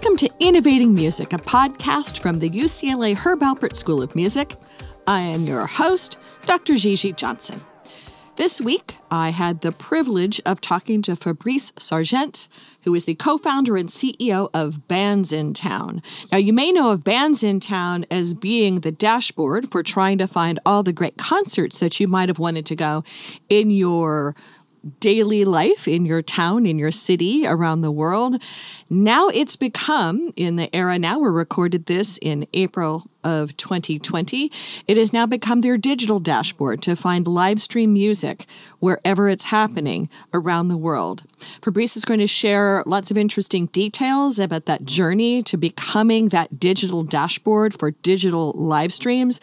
Welcome to Innovating Music, a podcast from the UCLA Herb Alpert School of Music. I am your host, Dr. Gigi Johnson. This week, I had the privilege of talking to Fabrice Sergent, who is the co-founder and CEO of Bandsintown. Now, you may know of Bandsintown as being the dashboard for trying to find all the great concerts that you might have wanted to go in your daily life, in your town, in your city, around the world. Now it's become, in the era now, we recorded this in April of 2020, it has now become their digital dashboard to find live stream music wherever it's happening around the world. Fabrice is going to share lots of interesting details about that journey to becoming that digital dashboard for digital live streams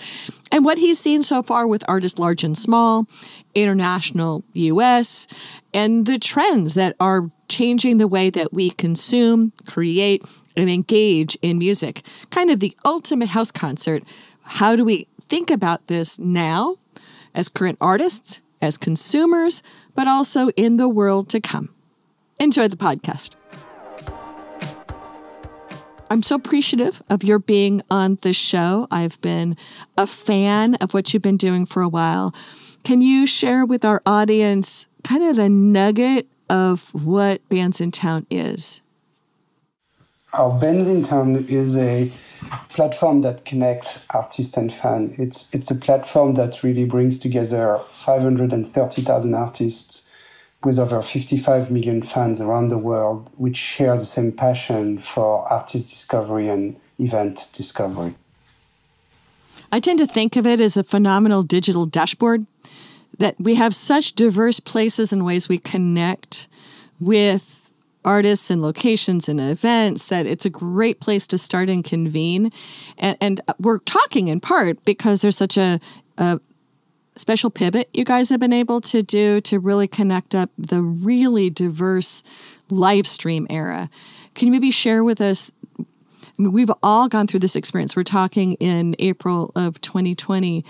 and what he's seen so far with artists large and small, international US, and the trends that are changing the way that we consume, create, and engage in music. Kind of the ultimate house concert. How do we think about this now as current artists, as consumers, but also in the world to come? Enjoy the podcast. I'm so appreciative of your being on the show. I've been a fan of what you've been doing for a while. Can you share with our audience kind of the nugget of what Bandsintown is? Our Bandsintown is a platform that connects artists and fans. It's a platform that really brings together 530,000 artists with over 55 million fans around the world, which share the same passion for artist discovery and event discovery. I tend to think of it as a phenomenal digital dashboard, that we have such diverse places and ways we connect with artists and locations and events that it's a great place to start and convene. And we're talking in part because there's such a special pivot you guys have been able to do to really connect up the really diverse live stream era. Can you maybe share with us? I mean, we've all gone through this experience. We're talking in April of 2020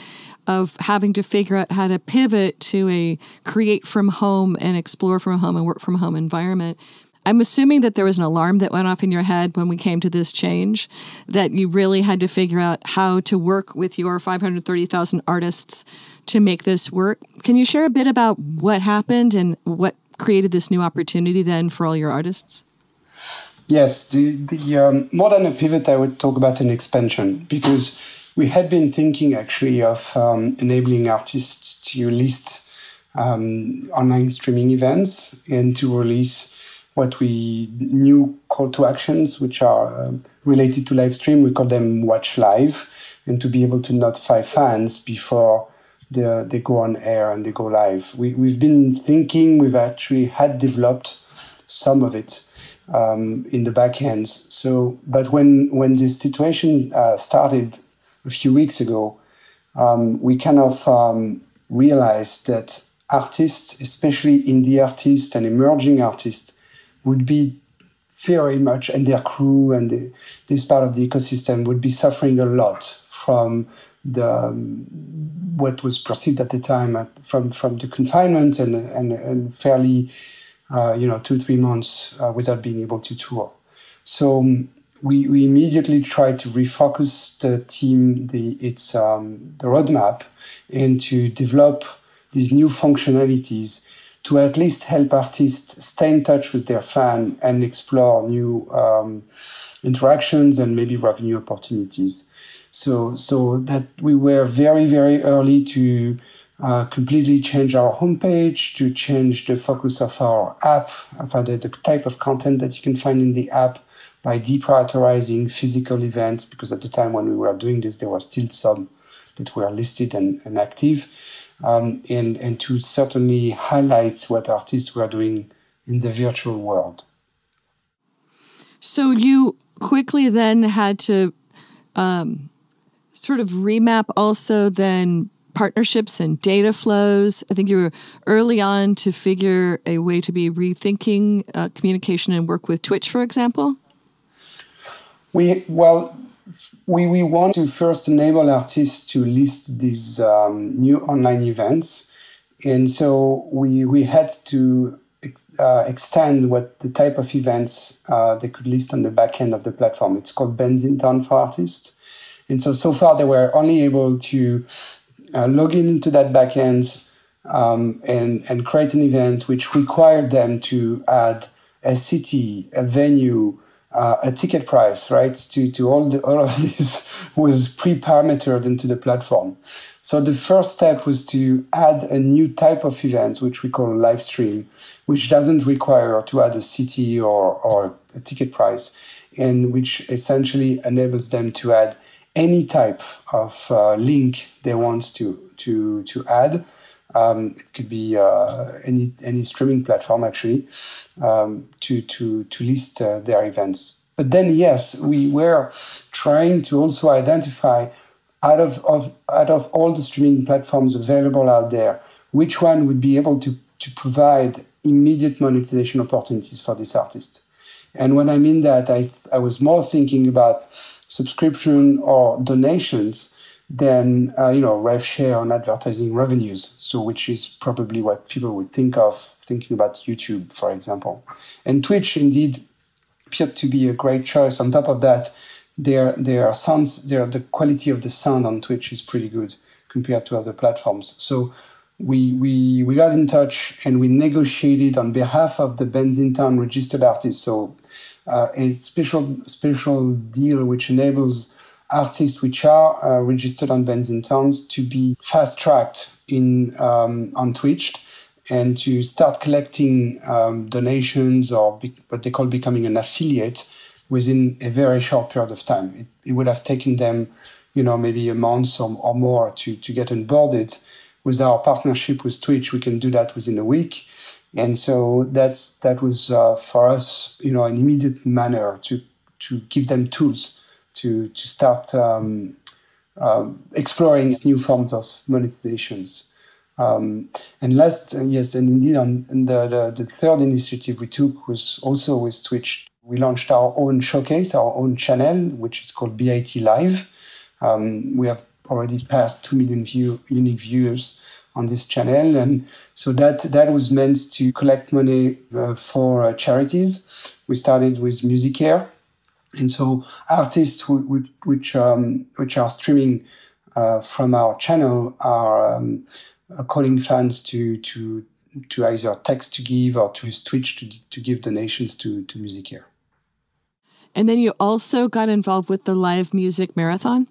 of having to figure out how to pivot to a create from home and explore from home and work from home environment. I'm assuming that there was an alarm that went off in your head when we came to this change, that you really had to figure out how to work with your 530,000 artists to make this work. Can you share a bit about what happened and what created this new opportunity then for all your artists? Yes, the more than a pivot, I would talk about an expansion, because we had been thinking actually of enabling artists to list online streaming events and to release what we new call to actions, which are related to live stream. We call them WatchLive, and to be able to notify fans before they go on air and they go live. We've been thinking, we've actually had developed some of it in the back ends. So, but when this situation started a few weeks ago, we kind of realized that artists, especially indie artists and emerging artists, would be very much, and their crew and this part of the ecosystem would be suffering a lot from what was perceived at the time from the confinement and fairly 2-3 months without being able to tour. So we immediately tried to refocus the team, the roadmap, and to develop these new functionalities to at least help artists stay in touch with their fan and explore new interactions and maybe revenue opportunities. So that we were very, very early to completely change our homepage, to change the focus of our app, the type of content that you can find in the app, by deprioritizing physical events, because at the time when we were doing this, there were still some that were listed and active, and to certainly highlight what artists were doing in the virtual world. So you quickly then had to sort of remap also then partnerships and data flows. I think you were early on to figure a way to be rethinking communication and work with Twitch, for example. We want to first enable artists to list these new online events. And so we had to extend what the type of events they could list on the back end of the platform. It's called Bandsintown for artists. And so far they were only able to log into that back end and create an event which required them to add a city, a venue, a ticket price, right? To all of this was pre-parametered into the platform. So the first step was to add a new type of event, which we call live stream, which doesn't require to add a city or a ticket price, and which essentially enables them to add any type of link they want to add. It could be any streaming platform actually to list their events. But then yes, we were trying to also identify out of all the streaming platforms available out there, which one would be able to provide immediate monetization opportunities for this artist. And when I mean that, I was more thinking about subscription or donations than rev share on advertising revenues. So which is probably what people would think of thinking about YouTube, for example. And Twitch indeed appeared to be a great choice. On top of that, the quality of the sound on Twitch is pretty good compared to other platforms. So we got in touch and we negotiated on behalf of the Bandsintown registered artists. So a special deal which enables artists which are registered on Bandsintown to be fast-tracked on Twitch and to start collecting donations or what they call becoming an affiliate within a very short period of time. It would have taken them, maybe a month or more to get onboarded. With our partnership with Twitch, we can do that within a week. And so that was for us, an immediate manner to give them tools to start exploring new forms of monetizations. And indeed, the third initiative we took was also with Twitch. We launched our own showcase, our own channel, which is called BIT Live. We have already passed 2 million unique viewers on this channel. And so that was meant to collect money for charities. We started with Music Care. And so artists which are streaming from our channel are calling fans to either text to give or to use Twitch to give donations to Music Care. And then you also got involved with the live music marathon?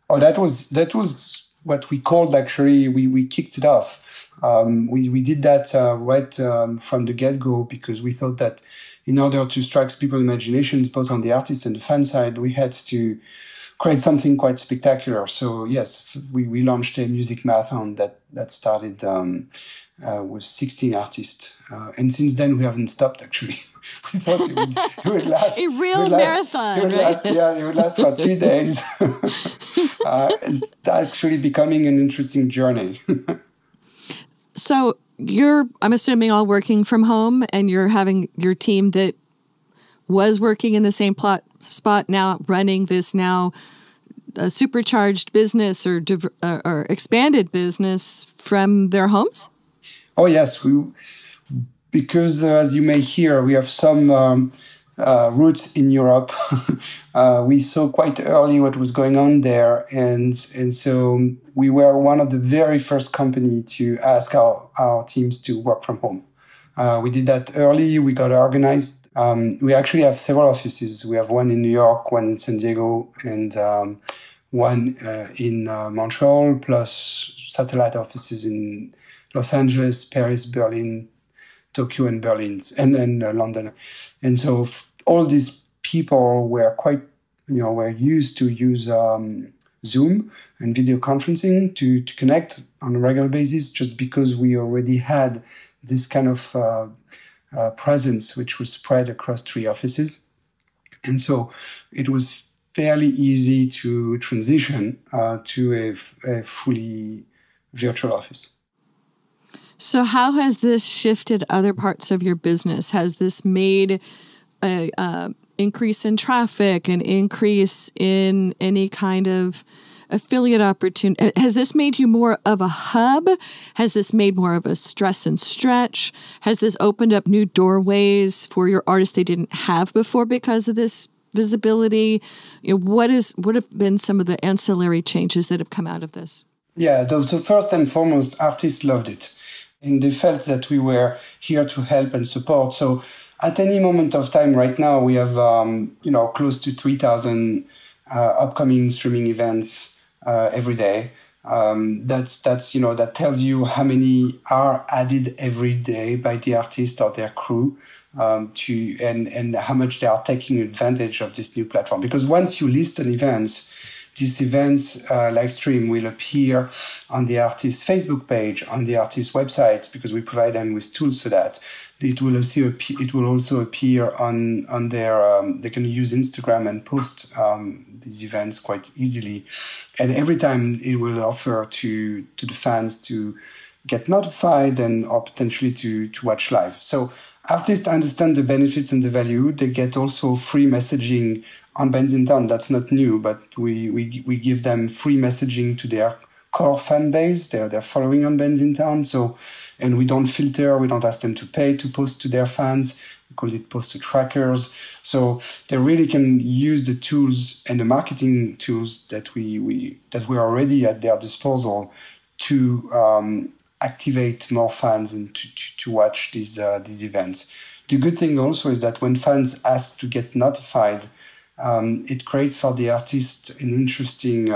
Oh, that was what we called, actually, we kicked it off. We did that right from the get-go because we thought that in order to strike people's imaginations, both on the artist and the fan side, we had to create something quite spectacular. So yes, we launched a music marathon that started with 16 artists. And since then, we haven't stopped, actually. We thought it would last. A real marathon, right? It would last for 2 days. It's actually becoming an interesting journey. So I'm assuming, all working from home, and you're having your team that was working in the same spot now running this now supercharged business or expanded business from their homes? Oh, yes. Because as you may hear, we have some roots in Europe. We saw quite early what was going on there. And so we were one of the very first company to ask our teams to work from home. We did that early. We got organized. We actually have several offices. We have one in New York, one in San Diego, and one in Montreal, plus satellite offices in Los Angeles, Paris, Berlin, Tokyo, and Berlin, and London. And so all these people were were used to use Zoom and video conferencing to connect on a regular basis, just because we already had this kind of presence, which was spread across 3 offices. And so it was fairly easy to transition to a fully virtual office. So how has this shifted other parts of your business? Has this made an increase in traffic, an increase in any kind of affiliate opportunity. Has this made you more of a hub? Has this made more of a stress and stretch? Has this opened up new doorways for your artists they didn't have before because of this visibility? What have been some of the ancillary changes that have come out of this? Yeah, so first and foremost, artists loved it. And they felt that we were here to help and support. So at any moment of time right now, we have, close to 3,000 upcoming streaming events every day. That tells you how many are added every day by the artist or their crew and how much they are taking advantage of this new platform. Because once you list an event, this event's live stream will appear on the artist's Facebook page, on the artist's website, because we provide them with tools for that. It will also appear on their. They can use Instagram and post these events quite easily, and every time it will offer to the fans to get notified or potentially to watch live. So artists understand the benefits and the value. They get also free messaging on Bandsintown. That's not new, but we give them free messaging to their core fan base. They're following on Bandsintown. So, and we don't filter. We don't ask them to pay to post to their fans. We call it post to trackers. So they really can use the tools and the marketing tools that we are already at their disposal to activate more fans and to watch these events. The good thing also is that when fans ask to get notified, it creates for the artist an interesting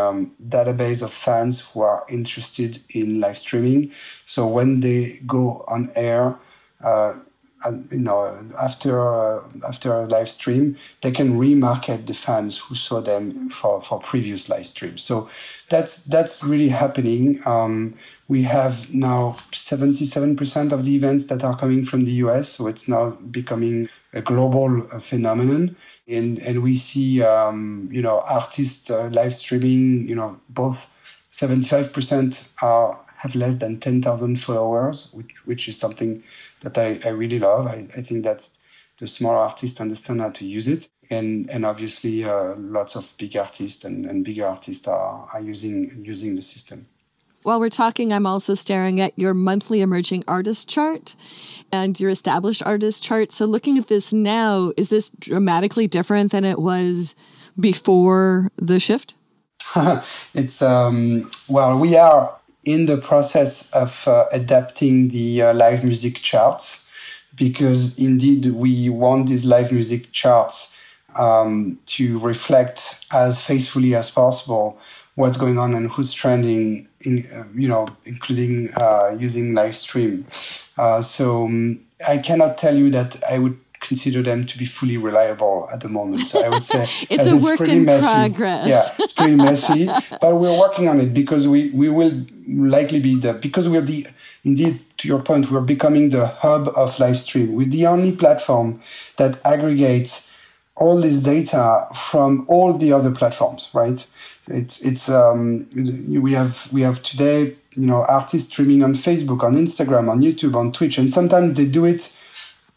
database of fans who are interested in live streaming. So when they go on air, after a live stream, they can remarket the fans who saw them for previous live streams. So that's really happening. We have now 77% of the events that are coming from the US, so it's now becoming a global phenomenon. And we see, artists live streaming, both 75% have less than 10,000 followers, which is something that I really love. I think that's the small artists understand how to use it. And obviously lots of big artists and bigger artists are using the system. While we're talking, I'm also staring at your monthly emerging artist chart and your established artist chart. So looking at this now, is this dramatically different than it was before the shift? It's, we are in the process of adapting the live music charts, because indeed we want these live music charts to reflect as faithfully as possible what's going on and who's trending, including using live stream. So I cannot tell you that I would consider them to be fully reliable at the moment. So I would say it's a work in progress. Yeah, it's pretty messy, but we're working on it because we will likely be because we're indeed, to your point, we're becoming the hub of live stream. We're the only platform that aggregates all this data from all the other platforms, right? We have today, artists streaming on Facebook, on Instagram, on YouTube, on Twitch, and sometimes they do it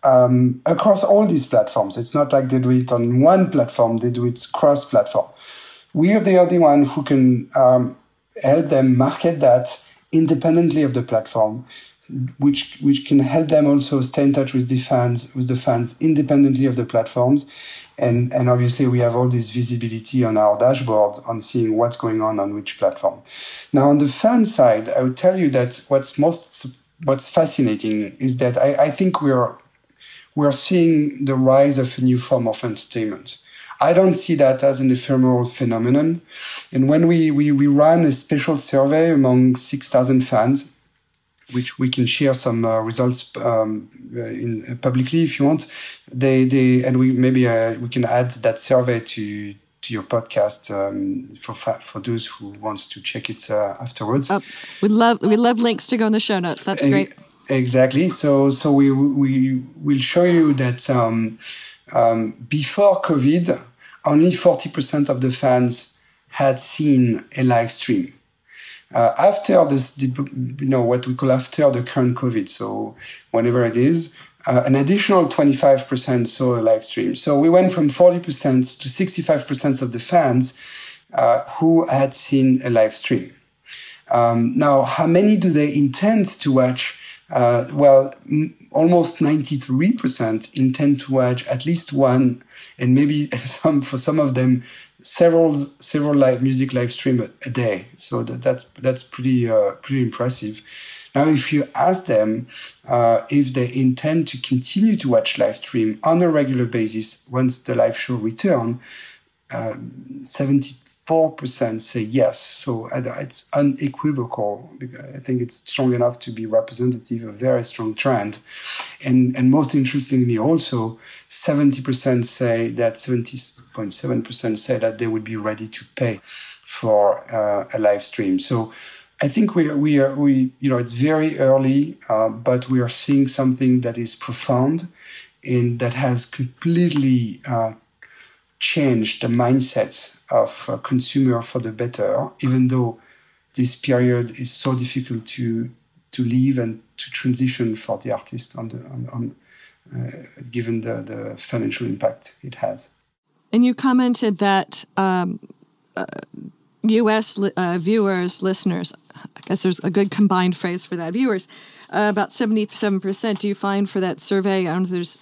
across all these platforms. It's not like they do it on one platform; they do it cross-platform. We are the only one who can help them market that independently of the platform, which can help them also stay in touch with the fans independently of the platforms. And obviously we have all this visibility on our dashboard on seeing what's going on which platform. Now on the fan side, I would tell you that what's fascinating is that I think we're seeing the rise of a new form of entertainment. I don't see that as an ephemeral phenomenon. And when we ran a special survey among 6,000 fans, which we can share some results publicly if you want. We can add that survey to your podcast for those who wants to check it afterwards. We'd love links to go in the show notes. That's great. Exactly. So we will show you that before COVID, only 40% of the fans had seen a live stream. After this, what we call after the current COVID, so whenever it is, an additional 25% saw a live stream. So we went from 40% to 65% of the fans who had seen a live stream. Now, how many do they intend to watch? Almost 93% intend to watch at least one, and maybe for some of them, several live music live stream a day. So that's pretty impressive. Now, if you ask them if they intend to continue to watch live stream on a regular basis once the live show return, 74% say yes. So it's unequivocal. I think it's strong enough to be representative of a very strong trend. And most interestingly, also 70% say that 70.7% say that they would be ready to pay for a live stream. So I think we it's very early, but we are seeing something that is profound and that has completely changed the mindset of consumer for the better, even though this period is so difficult to live and to transition for the artist given the financial impact it has. And you commented that U.S. Viewers, listeners, I guess there's a good combined phrase for that, viewers, about 77%. Do you find for that survey, I don't know if there's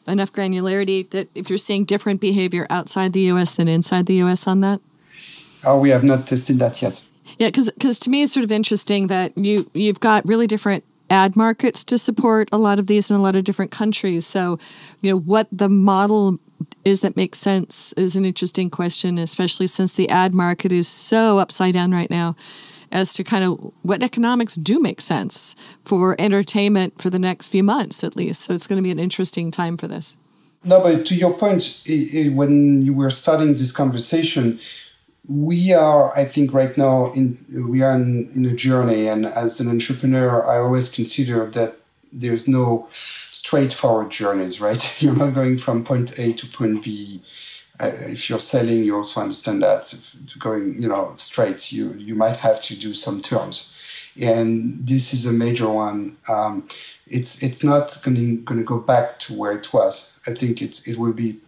enough granularity, that if you're seeing different behavior outside the U.S. than inside the U.S. on that? Oh, we have not tested that yet. Yeah, because to me it's sort of interesting that you've got really different ad markets to support a lot of these in a lot of different countries. So, what the model is that makes sense is an interesting question, especially since the ad market is so upside down right now as to kind of what economics do make sense for entertainment for the next few months at least. So it's going to be an interesting time for this. No, but to your point, when you were starting this conversation, we are, I think right now, we are in a journey. And as an entrepreneur, I always consider that there's no straightforward journeys, right? You're not going from point A to point B. If you're selling, you also understand that going, straight, you might have to do some turns, and this is a major one. It's not going to go back to where it was. I think it will be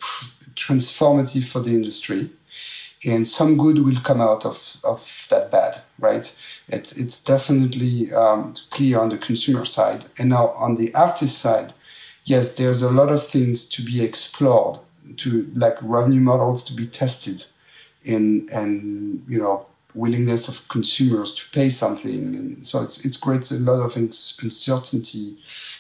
transformative for the industry, and some good will come out of that bad, right? It's definitely clear on the consumer side, and now on the artist side, yes, there's a lot of things to be explored, to like revenue models to be tested, and willingness of consumers to pay something. And so it creates a lot of uncertainty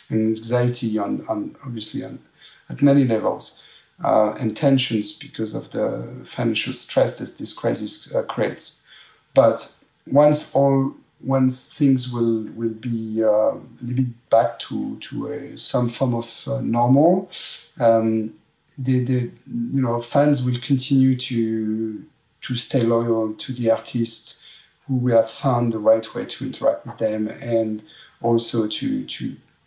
and anxiety on obviously at many levels, and tensions because of the financial stress that this crisis creates. But once things will be a little bit back to some form of normal, the fans will continue to stay loyal to the artist who will have found the right way to interact with them, and also to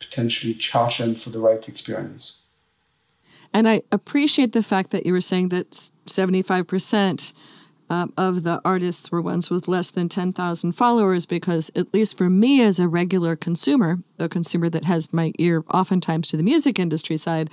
potentially charge them for the right experience. And I appreciate the fact that you were saying that 75% of the artists were ones with less than 10,000 followers, because at least for me as a regular consumer, a consumer that has my ear oftentimes to the music industry side,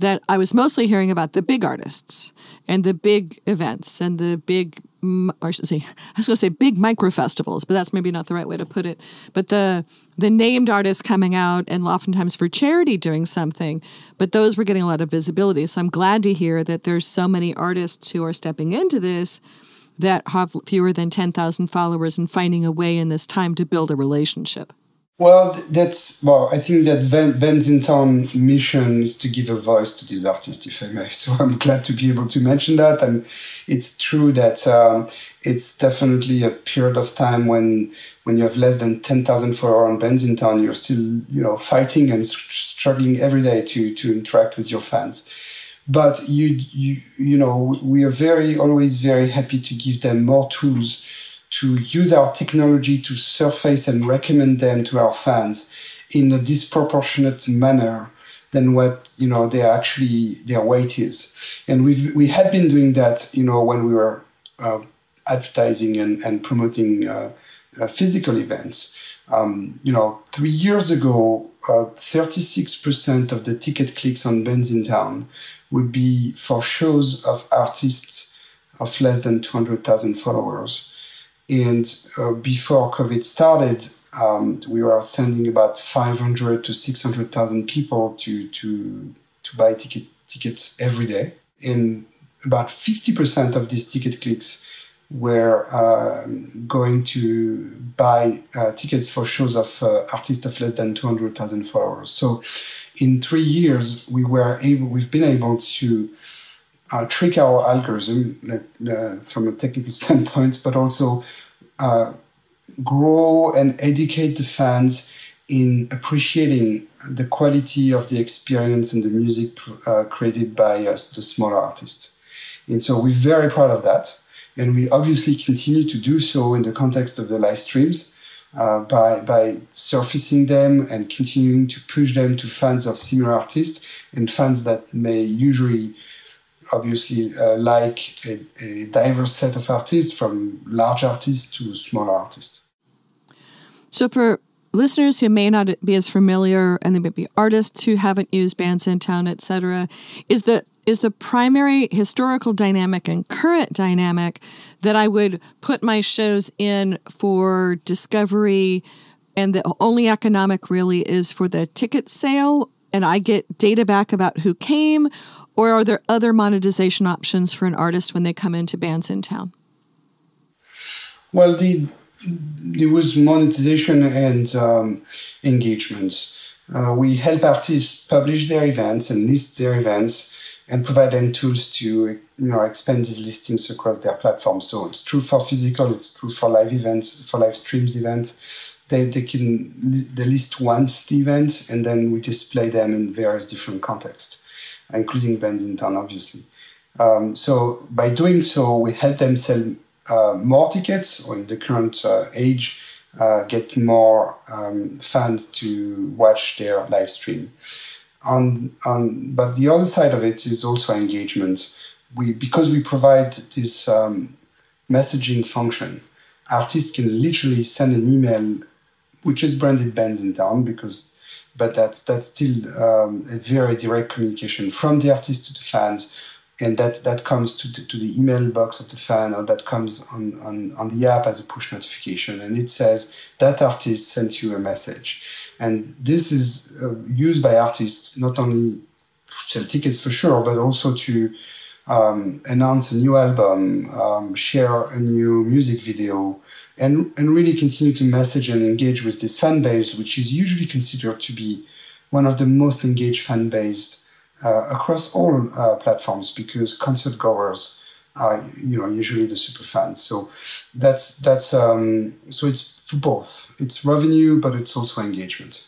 that I was mostly hearing about the big artists and the big events and the big, I was going to say big micro festivals, but that's maybe not the right way to put it. But the named artists coming out and oftentimes for charity doing something, but those were getting a lot of visibility. So I'm glad to hear that there's so many artists who are stepping into this that have fewer than 10,000 followers and finding a way in this time to build a relationship. Well, I think that Bandsintown mission is to give a voice to these artists, if I may. So I'm glad to be able to mention that. And it's true that it's definitely a period of time when you have less than 10,000 followers on Bandsintown, you're still, fighting and struggling every day to interact with your fans. But we are always very happy to give them more tools to use our technology to surface and recommend them to our fans in a disproportionate manner than what their weight is. And we had been doing that when we were advertising and promoting physical events. 3 years ago, 36% of the ticket clicks on Bandsintown would be for shows of artists of less than 200,000 followers. And before COVID started, we were sending about 500 to 600,000 people to buy tickets every day. And about 50% of these ticket clicks were going to buy tickets for shows of artists of less than 200,000 followers. So in 3 years, we've been able to trick our algorithm from a technical standpoint, but also grow and educate the fans in appreciating the quality of the experience and the music created by the smaller artists. And so we're very proud of that. And we obviously continue to do so in the context of the live streams by surfacing them and continuing to push them to fans of similar artists and fans that may usually obviously like a diverse set of artists, from large artists to smaller artists. So for listeners who may not be as familiar, and they may be artists who haven't used Bandsintown, et cetera, is the primary historical dynamic and current dynamic that I would put my shows in for discovery, and the only economic really is for the ticket sale, and I get data back about who came? Or are there other monetization options for an artist when they come into Bandsintown? Well, there was monetization and engagement. We help artists publish their events and list their events and provide them tools to expand these listings across their platform. So it's true for physical, it's true for live events, for live streams events. They list once the event, and then we display them in various different contexts, including Bandsintown, obviously. So by doing so, we help them sell more tickets, or in the current age, get more fans to watch their live stream. But the other side of it is also engagement. Because we provide this messaging function, artists can literally send an email, which is branded Bandsintown, but that's still a very direct communication from the artist to the fans, and that comes to the email box of the fan, or that comes on the app as a push notification, and it says that artist sent you a message. And this is used by artists not only to sell tickets for sure, but also to announce a new album, share a new music video, and really continue to message and engage with this fan base, which is usually considered to be one of the most engaged fan base across all platforms, because concert goers are usually the super fans. So so it's for both. It's revenue, but it's also engagement.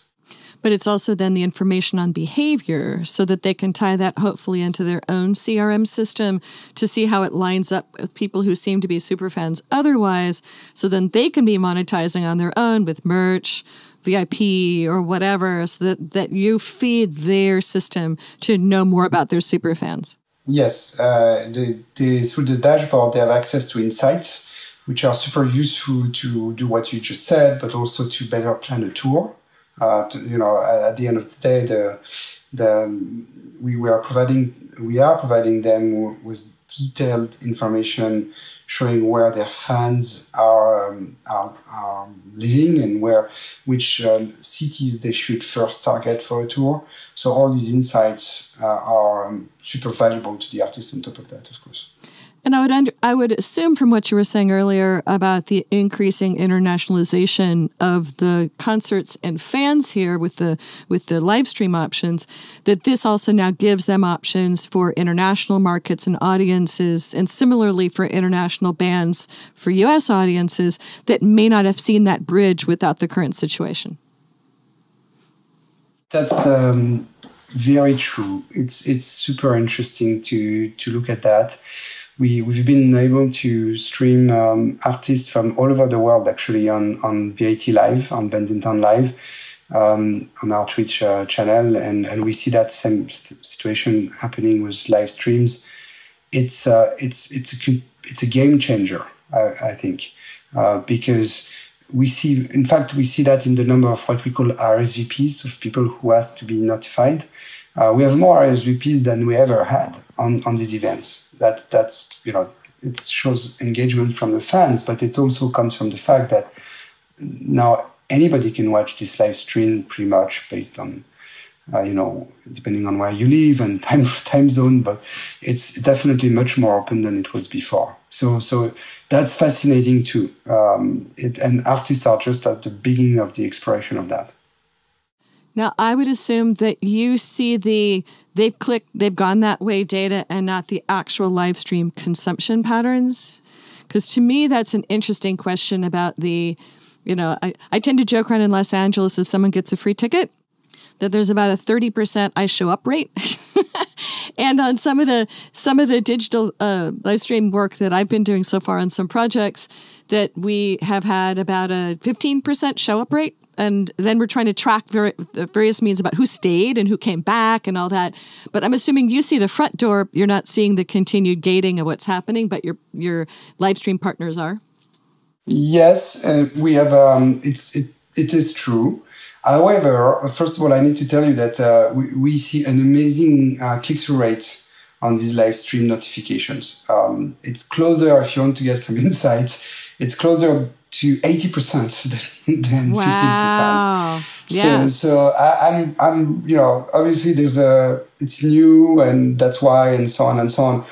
But it's also then the information on behavior, so that they can tie that hopefully into their own CRM system to see how it lines up with people who seem to be super fans otherwise, so then they can be monetizing on their own with merch, VIP, or whatever, so that you feed their system to know more about their super fans. Yes, through the dashboard, they have access to insights, which are super useful to do what you just said, but also to better plan a tour. At the end of the day, we are providing them with detailed information showing where their fans are living and which cities they should first target for a tour. So all these insights are super valuable to the artist on top of that, of course. And I would assume from what you were saying earlier about the increasing internationalization of the concerts and fans here with the live stream options, that this also now gives them options for international markets and audiences, and similarly for international bands for U.S. audiences that may not have seen that bridge without the current situation. That's very true. It's super interesting to look at that. We've been able to stream artists from all over the world, actually, on BAT Live, on Bandsintown Live, on our Twitch channel, and we see that same situation happening with live streams. It's a game changer, I think, because we see that in the number of what we call RSVPs, of people who ask to be notified. We have more RSVPs than we ever had on these events. That's it shows engagement from the fans, but it also comes from the fact that now anybody can watch this live stream pretty much based on, depending on where you live and time zone, but it's definitely much more open than it was before. So that's fascinating too. And artists are just at the beginning of the exploration of that. Now, I would assume that you see they've gone that way data and not the actual live stream consumption patterns. Because to me, that's an interesting question about I tend to joke around in Los Angeles if someone gets a free ticket, that there's about a 30% I show up rate. And on some of the digital live stream work that I've been doing so far on some projects, that we have had about a 15% show up rate. And then we're trying to track various means about who stayed and who came back and all that. But I'm assuming you see the front door. You're not seeing the continued gating of what's happening, but your live stream partners are. Yes, we have. It is true. However, first of all, I need to tell you that we see an amazing click-through rate on these live stream notifications. It's closer, if you want to get some insights, it's closer to 80% than 15%. Yeah. So I'm obviously it's new and that's why, and so on and so on.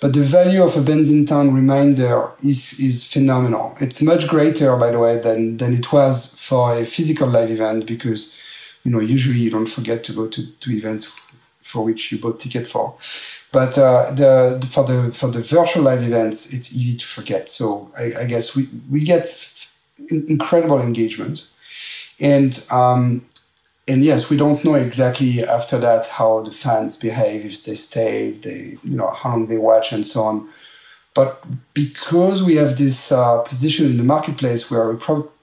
But the value of a Bandsintown reminder is phenomenal. It's much greater, by the way, than it was for a physical live event, because usually you don't forget to go to events for which you bought ticket for. But for the virtual live events, it's easy to forget. So I guess we get incredible engagement, and yes, we don't know exactly after that how the fans behave, if they stay, how long they watch, and so on. But because we have this position in the marketplace where we're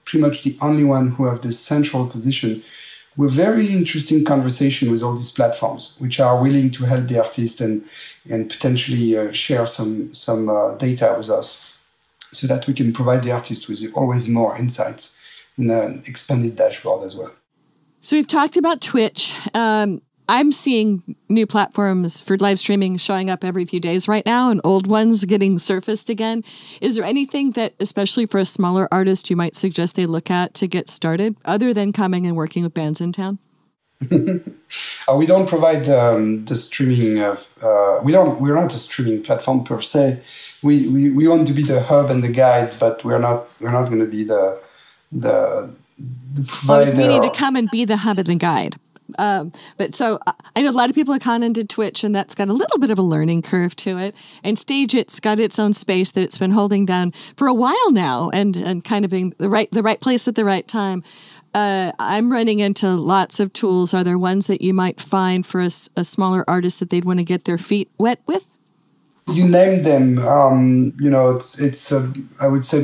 pretty much the only one who have this central position, we're very interesting conversation with all these platforms, which are willing to help the artist and potentially share some data with us, so that we can provide the artist with always more insights in an expanded dashboard as well. So we've talked about Twitch. I'm seeing new platforms for live streaming showing up every few days right now, and old ones getting surfaced again. Is there anything that, especially for a smaller artist, you might suggest they look at to get started, other than coming and working with Bandsintown? We don't provide the streaming of. We're not a streaming platform per se. We want to be the hub and the guide, but we're not going to be the provider. I was meaning to come and be the hub and the guide. But so I know a lot of people have gone into Twitch, and that's got a little bit of a learning curve to it. And Stage It's got its own space that it's been holding down for a while now, and kind of being the right place at the right time. I'm running into lots of tools. Are there ones that you might find for a smaller artist that they'd want to get their feet wet with? You named them. It's I would say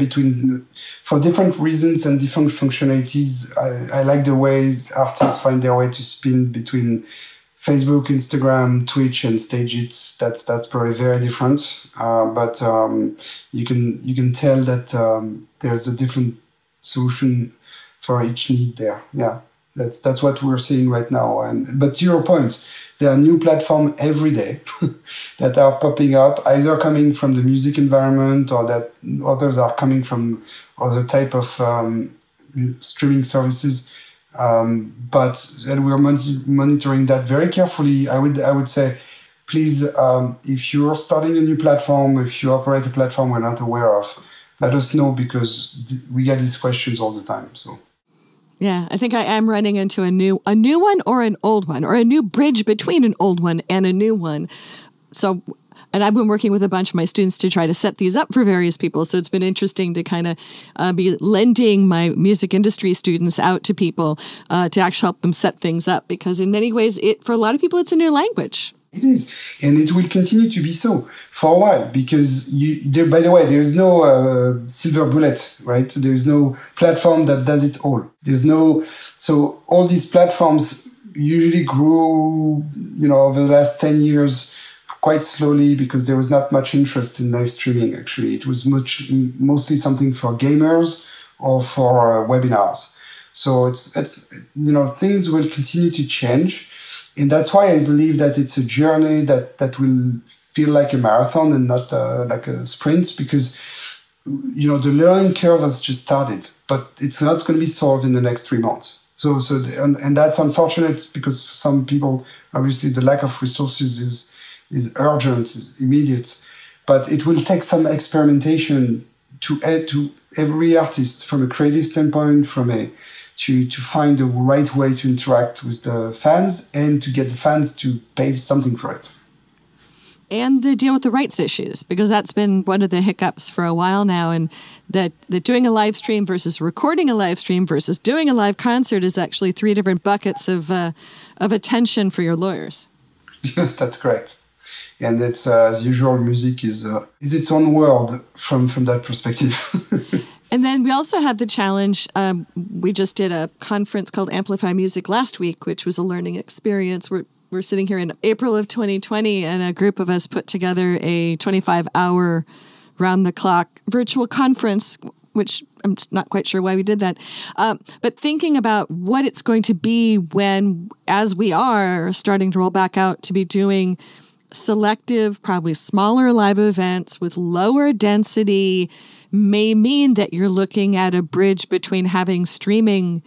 for different reasons and different functionalities. I like the way artists find their way to spin between Facebook, Instagram, Twitch, and Stage It. That's probably very different. But you can tell that there's a different solution for each need there. Yeah, that's what we're seeing right now. But to your point, there are new platforms every day that are popping up, either coming from the music environment or that others are coming from other type of streaming services. But we're monitoring that very carefully. I would say, please, if you're starting a new platform, if you operate a platform we're not aware of, let us know, because we get these questions all the time. So. Yeah, I think I am running into a new one or an old one, or a new bridge between an old one and a new one. So, and I've been working with a bunch of my students to try to set these up for various people. So it's been interesting to kind of be lending my music industry students out to people to actually help them set things up, because in many ways, for a lot of people, it's a new language. It is, and it will continue to be so for a while, because by the way, there's no silver bullet, right? There's no platform that does it all. So all these platforms usually grew, over the last 10 years quite slowly, because there was not much interest in live streaming. Actually, it was mostly something for gamers or for webinars. So it's things will continue to change. And that's why I believe that it's a journey that will feel like a marathon and not like a sprint, because the learning curve has just started, but it's not going to be solved in the next 3 months. And that's unfortunate, because for some people, obviously, the lack of resources is urgent, is immediate. But it will take some experimentation to add to every artist from a creative standpoint, to find the right way to interact with the fans and to get the fans to pay something for it. And to deal with the rights issues, because that's been one of the hiccups for a while now, and that doing a live stream versus recording a live stream versus doing a live concert is actually 3 different buckets of attention for your lawyers. Yes, that's correct. And it's as usual, music is its own world from that perspective. And then we also had the challenge. We just did a conference called Amplify Music last week, which was a learning experience. We're sitting here in April of 2020, and a group of us put together a 25-hour round-the-clock virtual conference, which I'm not quite sure why we did that. But thinking about what it's going to be as we are starting to roll back out to be doing selective, probably smaller live events with lower density, may mean that you're looking at a bridge between having streaming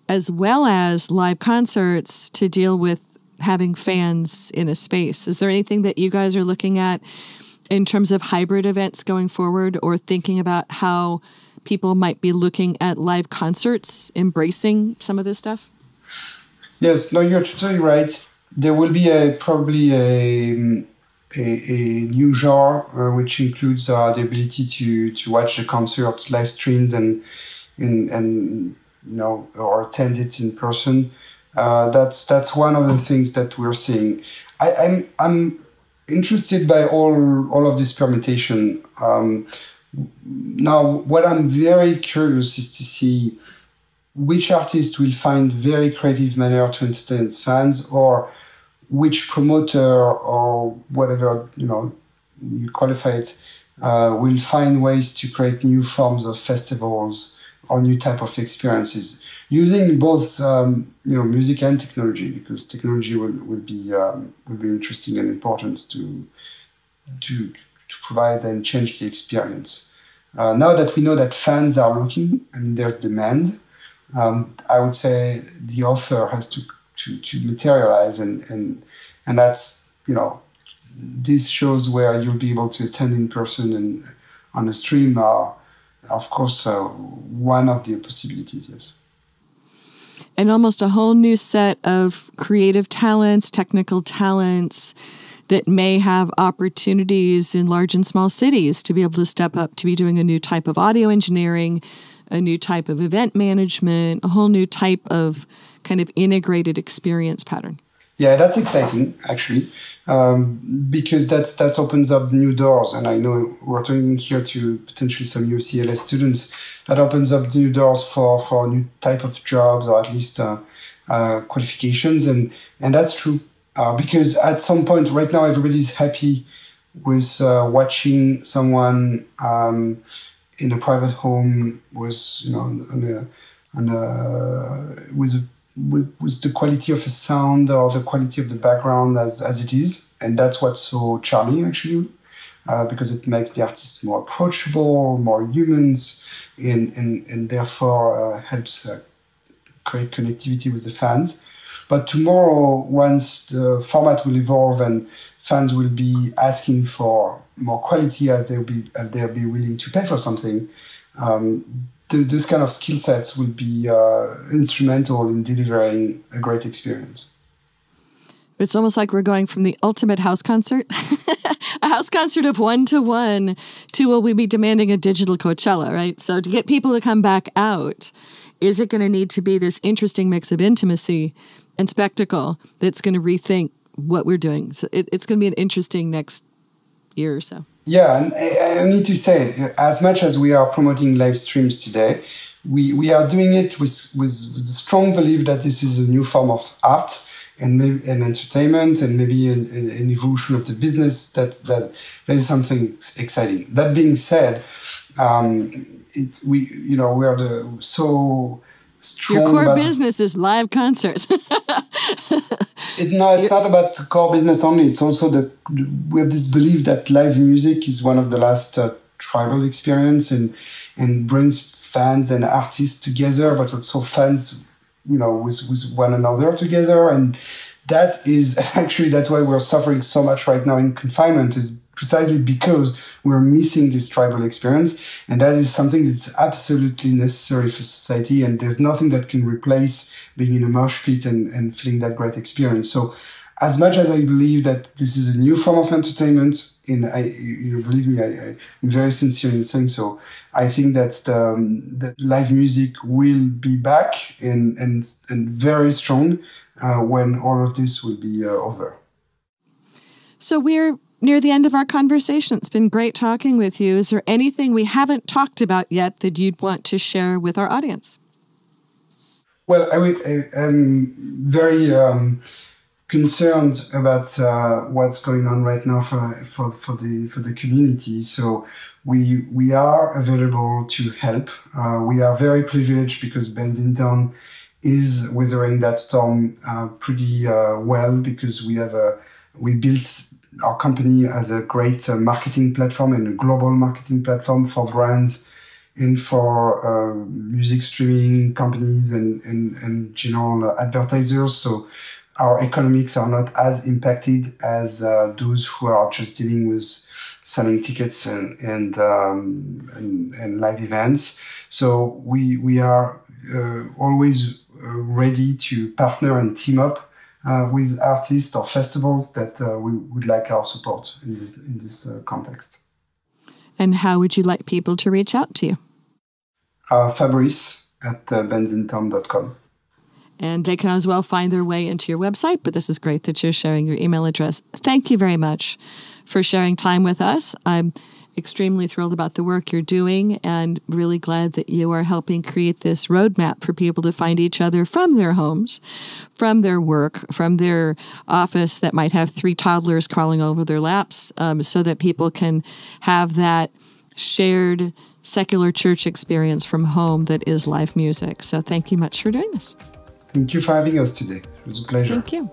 as well as live concerts to deal with having fans in a space. Is there anything that you guys are looking at in terms of hybrid events going forward, or thinking about how people might be looking at live concerts, embracing some of this stuff? Yes, no, you're totally right. There will be probably a new genre which includes the ability to watch the concert live streamed and or attend it in person. That's one of the things that we're seeing. I'm interested by all of this permutation. Now, what I'm very curious is to see which artist will find very creative manner to entertain its fans, or which promoter or whatever you qualify it will find ways to create new forms of festivals or new type of experiences using both music and technology, because technology will be interesting and important to provide and change the experience. Now that we know that fans are looking and there's demand, I would say the offer has to materialize, and that's these shows where you'll be able to attend in person and on a stream are, of course, one of the possibilities. Yes. And almost a whole new set of creative talents, technical talents that may have opportunities in large and small cities to be able to step up to be doing a new type of audio engineering, a new type of event management, a whole new type of kind of integrated experience pattern. Yeah, that's exciting, actually, because that opens up new doors. And I know we're talking here to potentially some UCLA students. That opens up new doors for new type of jobs, or at least qualifications. And that's true, because at some point right now, everybody's happy with watching someone in a private home with the quality of a sound or the quality of the background as it is. And that's what's so charming, actually, because it makes the artists more approachable, more humans, and therefore helps create connectivity with the fans. But tomorrow, once the format will evolve and fans will be asking for more quality as they'll be willing to pay for something, those kind of skill sets will be instrumental in delivering a great experience. It's almost like we're going from the ultimate house concert, a house concert of one-to-one, to will we be demanding a digital Coachella, right? So to get people to come back out, is it going to need to be this interesting mix of intimacy and spectacle that's going to rethink what we're doing? So it's going to be an interesting next year or so. Yeah, and I need to say, as much as we are promoting live streams today, we are doing it with a strong belief that this is a new form of art and maybe an entertainment, and maybe an evolution of the business. That is something exciting. That being said, we are so strong. Your core business is live concerts. It's not about the core business only. It's also we have this belief that live music is one of the last tribal experience and brings fans and artists together, but also fans, with one another together. And that's why we're suffering so much right now in confinement, is precisely because we're missing this tribal experience. And that is something that's absolutely necessary for society. And there's nothing that can replace being in a mosh pit and feeling that great experience. So as much as I believe that this is a new form of entertainment, and believe me, I'm very sincere in saying so, I think that that live music will be back and very strong when all of this will be over. So we're near the end of our conversation. It's been great talking with you. Is there anything we haven't talked about yet that you'd want to share with our audience? Well, I'm very concerned about what's going on right now for the community. So we are available to help. We are very privileged because Bandsintown is weathering that storm pretty well, because we built our company as a great marketing platform and a global marketing platform for brands and for music streaming companies and general advertisers. So our economics are not as impacted as those who are just dealing with selling tickets and live events. So we are always ready to partner and team up with artists or festivals that we would like our support in this context. And how would you like people to reach out to you? Fabrice at bandsintown.com. And they can as well find their way into your website, but this is great that you're sharing your email address. Thank you very much for sharing time with us. I'm extremely thrilled about the work you're doing and really glad that you are helping create this roadmap for people to find each other from their homes, from their work, from their office that might have 3 toddlers crawling over their laps, so that people can have that shared secular church experience from home that is live music. So thank you much for doing this. Thank you for having us today. It was a pleasure. Thank you.